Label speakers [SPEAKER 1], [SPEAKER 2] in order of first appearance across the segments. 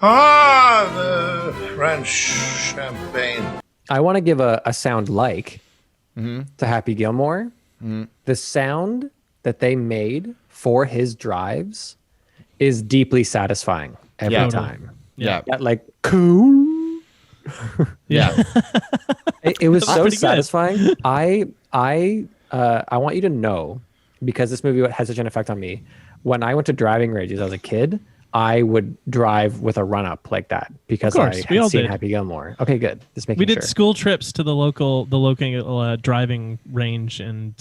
[SPEAKER 1] Ah, the French champagne.
[SPEAKER 2] I want to give a sound like to Happy Gilmore. The sound that they made for his drives is deeply satisfying every
[SPEAKER 3] Yeah.
[SPEAKER 2] time.
[SPEAKER 3] Yeah.
[SPEAKER 2] That like cool.
[SPEAKER 3] Yeah.
[SPEAKER 2] It was so
[SPEAKER 4] pretty good.
[SPEAKER 2] satisfying. I want you to know, because this movie had such an effect on me. When I went to driving ranges as a kid, I would drive with a run up like that because I
[SPEAKER 4] we all
[SPEAKER 2] had seen
[SPEAKER 4] did.
[SPEAKER 2] Happy Gilmore. Okay, good. Just making
[SPEAKER 4] We did
[SPEAKER 2] sure.
[SPEAKER 4] school trips to the local driving range, and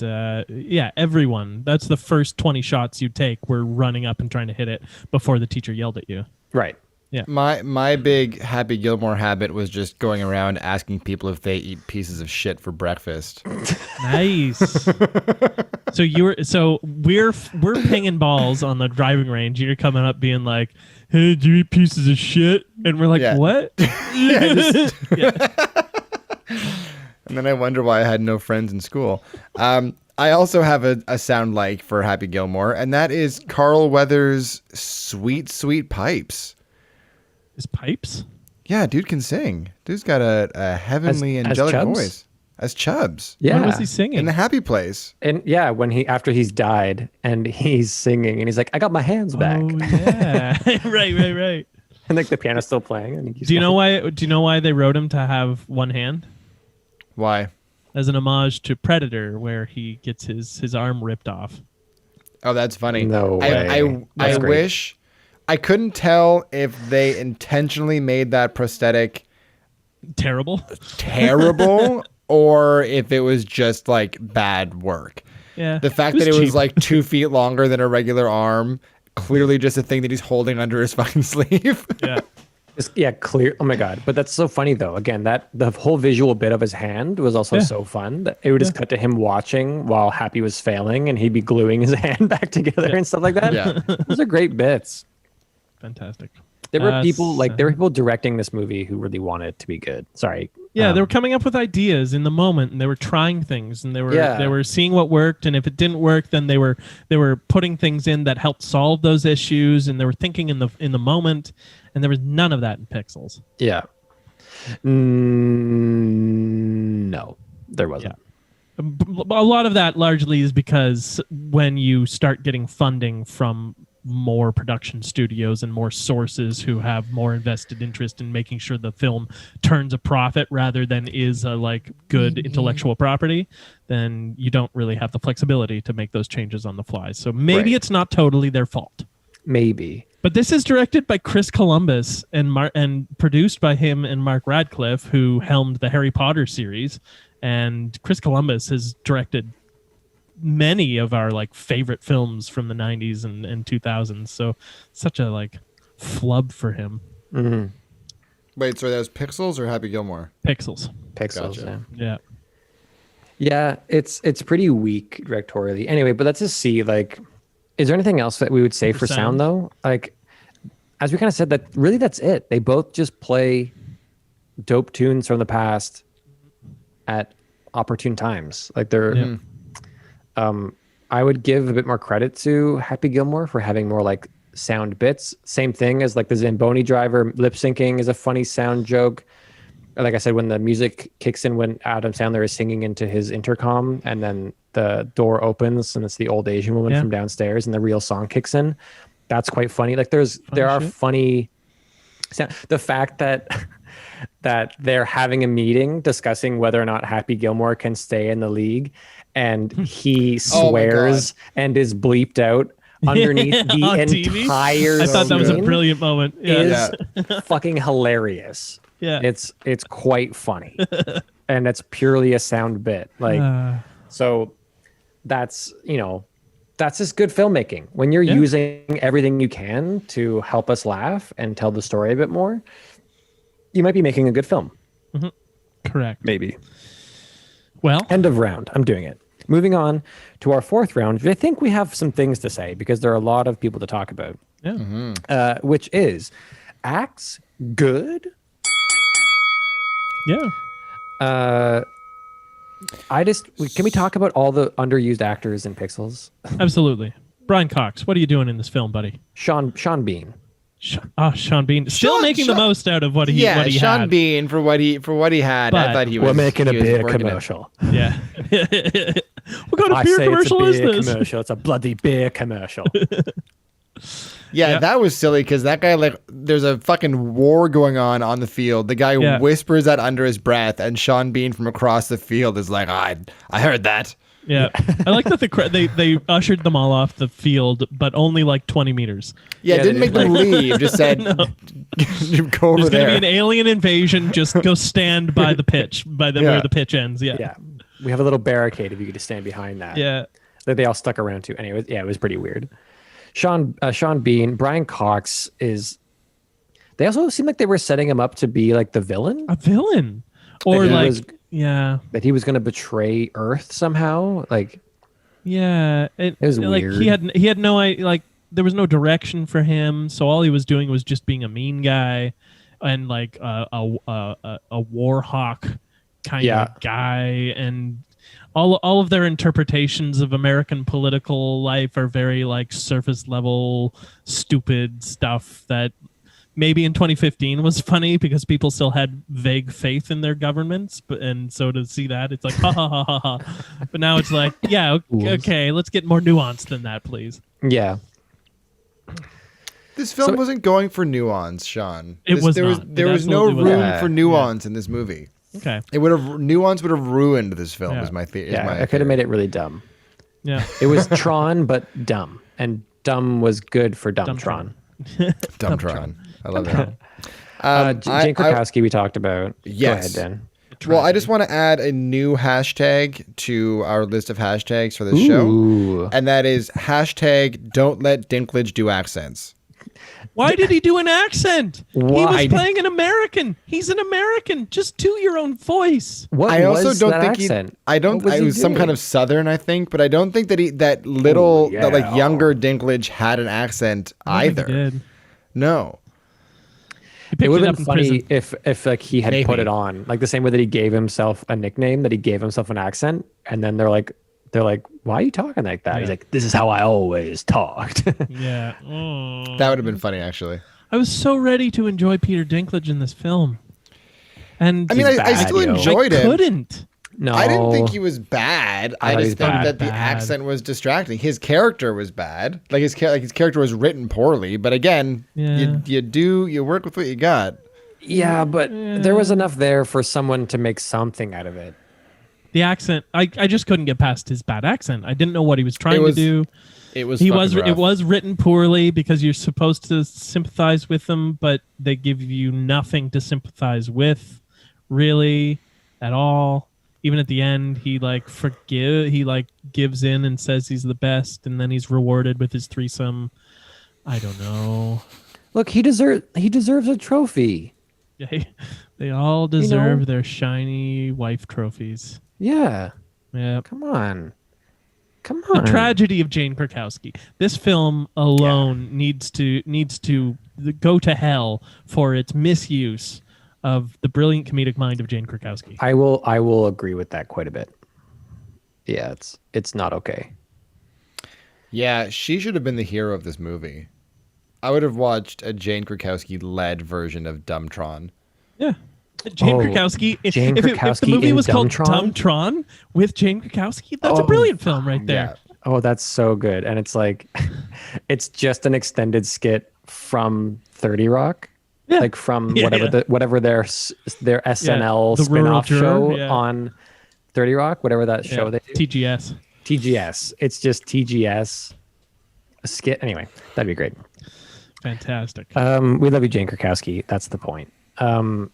[SPEAKER 4] everyone. That's the first 20 shots you take. Were running up and trying to hit it before the teacher yelled at you.
[SPEAKER 2] Right.
[SPEAKER 3] My big Happy Gilmore habit was just going around asking people if they eat pieces of shit for breakfast.
[SPEAKER 4] Nice. So we're pinging balls on the driving range. You're coming up being like, "Hey, do you eat pieces of shit?" And we're like,
[SPEAKER 3] Yeah.
[SPEAKER 4] "What?"
[SPEAKER 3] And then I wonder why I had no friends in school. I also have a sound like for Happy Gilmore, and that is Carl Weathers' Sweet Sweet Pipes.
[SPEAKER 4] His pipes?
[SPEAKER 3] Yeah, dude can sing. Dude's got a heavenly
[SPEAKER 2] As
[SPEAKER 3] angelic
[SPEAKER 2] Chubbs?
[SPEAKER 3] voice. As Chubbs.
[SPEAKER 2] Yeah.
[SPEAKER 4] When was he singing?
[SPEAKER 3] In the happy place.
[SPEAKER 2] And yeah, when after he's died and he's singing and he's like, I got my hands back.
[SPEAKER 4] Oh yeah, right.
[SPEAKER 2] And like the piano's still playing. And
[SPEAKER 4] Do you know why they wrote him to have one hand?
[SPEAKER 3] Why?
[SPEAKER 4] As an homage to Predator, where he gets his arm ripped off.
[SPEAKER 3] Oh, that's funny.
[SPEAKER 2] No way.
[SPEAKER 3] I
[SPEAKER 2] That's great.
[SPEAKER 3] wish. I couldn't tell if they intentionally made that prosthetic
[SPEAKER 4] Terrible.
[SPEAKER 3] terrible or if it was just like bad work.
[SPEAKER 4] Yeah.
[SPEAKER 3] The fact that it was
[SPEAKER 4] cheap.
[SPEAKER 3] like 2 feet longer than a regular arm, clearly just a thing that he's holding under his fucking sleeve.
[SPEAKER 4] Yeah.
[SPEAKER 2] Clear. Oh my God. But that's so funny though. Again, that the whole visual bit of his hand was also so fun. That it would just cut to him watching while Happy was failing and he'd be gluing his hand back together and stuff like that.
[SPEAKER 3] Yeah.
[SPEAKER 2] Those are great bits.
[SPEAKER 4] Fantastic.
[SPEAKER 2] There were people directing this movie who really wanted it to be good. Sorry.
[SPEAKER 4] Yeah, they were coming up with ideas in the moment, and they were trying things, and they were seeing what worked, and if it didn't work, then they were putting things in that helped solve those issues, and they were thinking in the moment, and there was none of that in Pixels.
[SPEAKER 2] Yeah. No, there wasn't.
[SPEAKER 4] A lot of that largely is because when you start getting funding from more production studios and more sources who have more invested interest in making sure the film turns a profit rather than is a like good intellectual property, then you don't really have the flexibility to make those changes on the fly. So maybe it's not totally their fault.
[SPEAKER 2] Maybe.
[SPEAKER 4] But this is directed by Chris Columbus and produced by him and Mark Radcliffe, who helmed the Harry Potter series. And Chris Columbus has directed many of our like favorite films from the 90s and 2000s. So such a like flub for him.
[SPEAKER 2] Mm-hmm.
[SPEAKER 3] Wait, so that was Pixels or Happy Gilmore?
[SPEAKER 4] Pixels.
[SPEAKER 3] Gotcha.
[SPEAKER 4] Yeah.
[SPEAKER 2] Yeah, it's pretty weak directorially. Anyway, but let's just see, like, is there anything else that we would say for sound though? Like, as we kind of said, that really that's it. They both just play dope tunes from the past at opportune times. Like they're I would give a bit more credit to Happy Gilmore for having more like sound bits. Same thing as like the Zamboni driver lip syncing is a funny sound joke. Like I said, when the music kicks in when Adam Sandler is singing into his intercom and then the door opens and it's the old Asian woman from downstairs and the real song kicks in. That's quite funny. Like there are funny sound. The fact that they're having a meeting discussing whether or not Happy Gilmore can stay in the league, and he swears and is bleeped out underneath the entire
[SPEAKER 4] I thought that was a
[SPEAKER 2] scene
[SPEAKER 4] brilliant moment.
[SPEAKER 2] is fucking hilarious.
[SPEAKER 4] Yeah.
[SPEAKER 2] It's quite funny. And it's purely a sound bit. Like so that's just good filmmaking. When you're using everything you can to help us laugh and tell the story a bit more, you might be making a good film.
[SPEAKER 4] Mm-hmm. Correct.
[SPEAKER 2] Maybe.
[SPEAKER 4] Well,
[SPEAKER 2] end of round. I'm doing it. Moving on to our fourth round, I think we have some things to say because there are a lot of people to talk about.
[SPEAKER 4] Yeah.
[SPEAKER 2] Which is acts good.
[SPEAKER 4] Yeah.
[SPEAKER 2] Can we talk about all the underused actors in Pixels?
[SPEAKER 4] Absolutely. Brian Cox, what are you doing in this film, buddy?
[SPEAKER 2] Sean Bean.
[SPEAKER 4] Sean Bean still making the most out of what he
[SPEAKER 3] Sean
[SPEAKER 4] had.
[SPEAKER 3] Bean for what he had.
[SPEAKER 4] But
[SPEAKER 3] I thought he was.
[SPEAKER 2] We're making a
[SPEAKER 3] he was
[SPEAKER 2] beer
[SPEAKER 3] working it.
[SPEAKER 2] commercial.
[SPEAKER 4] Yeah. What kind of
[SPEAKER 2] I
[SPEAKER 4] beer
[SPEAKER 2] say
[SPEAKER 4] commercial
[SPEAKER 2] it's
[SPEAKER 4] is
[SPEAKER 2] a beer
[SPEAKER 4] this?
[SPEAKER 2] commercial. It's a bloody beer commercial.
[SPEAKER 3] Yeah, that was silly because that guy, like, there's a fucking war going on the field. The guy whispers that under his breath, and Sean Bean from across the field is like, I heard that.
[SPEAKER 4] Yeah, I like that they ushered them all off the field, but only like 20 meters.
[SPEAKER 3] Yeah, didn't make them leave. Just said, go over
[SPEAKER 4] There's
[SPEAKER 3] there.
[SPEAKER 4] going to be an alien invasion. Just go stand by the pitch, where the pitch ends. Yeah.
[SPEAKER 2] Yeah, we have a little barricade if you could just stand behind that.
[SPEAKER 4] Yeah.
[SPEAKER 2] That they all stuck around to. Anyway, it was pretty weird. Sean Bean, Brian Cox is. They also seemed like they were setting him up to be like the villain.
[SPEAKER 4] A villain, or
[SPEAKER 2] that he was going to betray Earth somehow. Like,
[SPEAKER 4] yeah, it
[SPEAKER 2] was
[SPEAKER 4] like
[SPEAKER 2] weird.
[SPEAKER 4] he had no like there was no direction for him, so all he was doing was just being a mean guy and like a war hawk kind of guy, and all of their interpretations of American political life are very like surface level stupid stuff that maybe in 2015 was funny because people still had vague faith in their governments, and so to see that, it's like ha ha ha ha ha. But now it's like, yeah, okay, let's get more nuance than that, please.
[SPEAKER 2] Yeah.
[SPEAKER 3] This film wasn't going for nuance, Sean.
[SPEAKER 4] There was
[SPEAKER 3] no room for nuance in this movie.
[SPEAKER 4] Okay.
[SPEAKER 3] Nuance would have ruined this film.
[SPEAKER 4] Yeah.
[SPEAKER 3] Is my theory.
[SPEAKER 2] Yeah, I could have made it really dumb.
[SPEAKER 4] Yeah.
[SPEAKER 2] It was Tron, but dumb, and dumb was good for Dumbtron.
[SPEAKER 3] Dumbtron. I love that.
[SPEAKER 2] Jane Krakowski we talked about.
[SPEAKER 3] Yes.
[SPEAKER 2] Go ahead, Dan.
[SPEAKER 3] Well, I just want to add a new hashtag to our list of hashtags for this show, and that is hashtag Don't Let Dinklage Do Accents.
[SPEAKER 4] Why did he do an accent?
[SPEAKER 2] Why?
[SPEAKER 4] He was playing an American. He's an American. Just do your own voice.
[SPEAKER 2] What
[SPEAKER 3] I also
[SPEAKER 2] was
[SPEAKER 3] don't
[SPEAKER 2] that
[SPEAKER 3] think
[SPEAKER 2] accent?
[SPEAKER 3] it was some kind of Southern, I think, but I don't think that younger Dinklage had an accent either.
[SPEAKER 4] He did.
[SPEAKER 3] No.
[SPEAKER 4] He picked
[SPEAKER 2] It would
[SPEAKER 4] it
[SPEAKER 2] have
[SPEAKER 4] up
[SPEAKER 2] been
[SPEAKER 4] in
[SPEAKER 2] funny
[SPEAKER 4] prison.
[SPEAKER 2] if like he had put it on, like the same way that he gave himself a nickname, that he gave himself an accent, and then they're like, why are you talking like that?
[SPEAKER 4] Yeah.
[SPEAKER 2] He's like, this is how I always talked.
[SPEAKER 4] Yeah.
[SPEAKER 3] That would have been funny, actually.
[SPEAKER 4] I was so ready to enjoy Peter Dinklage in this film. And
[SPEAKER 3] I mean, I
[SPEAKER 2] bad,
[SPEAKER 3] still
[SPEAKER 2] yo.
[SPEAKER 3] enjoyed
[SPEAKER 4] I
[SPEAKER 3] it.
[SPEAKER 4] couldn't.
[SPEAKER 2] No,
[SPEAKER 3] I didn't think he was bad. I
[SPEAKER 2] thought
[SPEAKER 3] just
[SPEAKER 2] he was
[SPEAKER 3] think that the
[SPEAKER 4] bad.
[SPEAKER 3] accent was distracting. His character was bad. Like his character was written poorly. But again,
[SPEAKER 4] Yeah.
[SPEAKER 3] you work with what you got.
[SPEAKER 2] Yeah, but there was enough there for someone to make something out of it.
[SPEAKER 4] The accent, I just couldn't get past his bad accent. I didn't know what he was trying to do.
[SPEAKER 3] It was.
[SPEAKER 4] It was written poorly because you're supposed to sympathize with him, but they give you nothing to sympathize with, really, at all. Even at the end, he gives in and says he's the best, and then he's rewarded with his threesome. I don't know.
[SPEAKER 2] Look, he deserves a trophy.
[SPEAKER 4] They all deserve their shiny wife trophies.
[SPEAKER 2] Yeah.
[SPEAKER 4] Yeah.
[SPEAKER 2] Come on.
[SPEAKER 4] The tragedy of Jane Krakowski. This film alone needs to go to hell for its misuse of the brilliant comedic mind of Jane Krakowski.
[SPEAKER 2] I will agree with that quite a bit. Yeah, it's not okay.
[SPEAKER 3] Yeah, she should have been the hero of this movie. I would have watched a Jane Krakowski-led version of Dumbtron.
[SPEAKER 4] Yeah. Jane Krakowski. If the movie was called Dumbtron with Jane Krakowski, that's a brilliant film right there.
[SPEAKER 3] Yeah.
[SPEAKER 2] Oh, that's so good. And it's like, it's just an extended skit from 30 Rock.
[SPEAKER 4] Yeah.
[SPEAKER 2] Like from
[SPEAKER 4] Yeah,
[SPEAKER 2] whatever their SNL
[SPEAKER 4] the rural
[SPEAKER 2] spin-off
[SPEAKER 4] juror,
[SPEAKER 2] show on 30 Rock, whatever that show they do.
[SPEAKER 4] TGS.
[SPEAKER 2] TGS. It's just TGS. A skit. Anyway, that'd be great.
[SPEAKER 4] Fantastic.
[SPEAKER 2] We love you, Jane Krakowski. That's the point. That's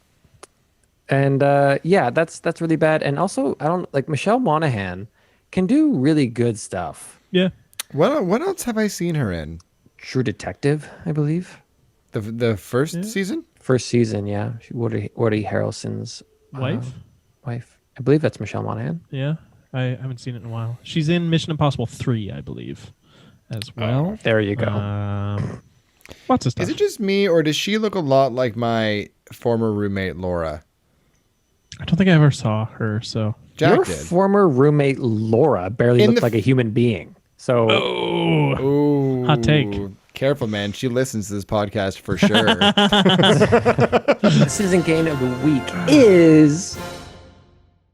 [SPEAKER 2] really bad. And also, I don't like Michelle Monaghan can do really good stuff.
[SPEAKER 4] Yeah.
[SPEAKER 3] What else have I seen her in?
[SPEAKER 2] True Detective, I believe.
[SPEAKER 3] The first season?
[SPEAKER 2] First season, yeah. Woody Harrelson's
[SPEAKER 4] Wife?
[SPEAKER 2] Wife. I believe that's Michelle Monaghan.
[SPEAKER 4] Yeah. I haven't seen it in a while. She's in Mission Impossible 3, I believe, as well.
[SPEAKER 2] There you go.
[SPEAKER 4] Lots of stuff.
[SPEAKER 3] Is it just me, or does she look a lot like my former roommate Laura?
[SPEAKER 4] I don't think I ever saw her, so.
[SPEAKER 3] Jack
[SPEAKER 2] Your
[SPEAKER 3] did.
[SPEAKER 2] former roommate Laura barely looked like a human being. So
[SPEAKER 3] Ooh.
[SPEAKER 4] Hot take.
[SPEAKER 3] Careful, man. She listens to this podcast for sure.
[SPEAKER 2] The Citizen Kane of the week is